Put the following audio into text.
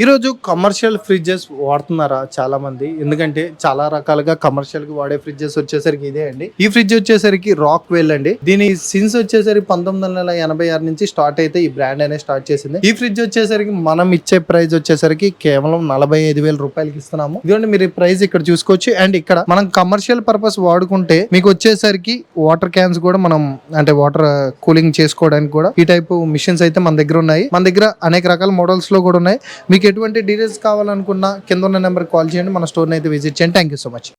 ఈ రోజు commercial fridges వాడుతున్నారా చాలా మంది? ఎందుకంటే చాలా రకాలుగా కమర్షియల్ కి వాడే ఫ్రిడ్జెస్ వచ్చేసరికి ఇదే అండి. ఈ ఫ్రిడ్జ్ వచ్చేసరికి రాక్ వెల్ అండి. దీని సిన్స్ వచ్చేసరికి 1986 నుంచి స్టార్ట్ అయితే ఈ బ్రాండ్ అనేది స్టార్ట్ చేసింది. ఈ ఫ్రిడ్జ్ వచ్చేసరికి మనం ఇచ్చే ప్రైస్ వచ్చేసరికి కేవలం 45,000 రూపాయలకి ఇస్తున్నాము. ఇదిగోండి మీరు ఈ ప్రైస్ ఇక్కడ చూసుకోవచ్చు. అండ్ ఇక్కడ మనం కమర్షియల్ పర్పస్ వాడుకుంటే మీకు వచ్చేసరికి వాటర్ క్యాన్స్ కూడా మనం అంటే వాటర్ కూలింగ్ చేసుకోవడానికి కూడా ఈ టైప్ మిషన్స్ అయితే మన దగ్గర ఉన్నాయి. మన దగ్గర అనేక రకాల మోడల్స్ లో కూడా ఉన్నాయి. మీకు ఎటువంటి డీటెయిల్స్ కావాలనుకున్నా కింద ఉన్న నెంబర్ కాల్ చేయండి. మన స్టోర్ అయితే విజిట్ చేయండి. Thank you so much.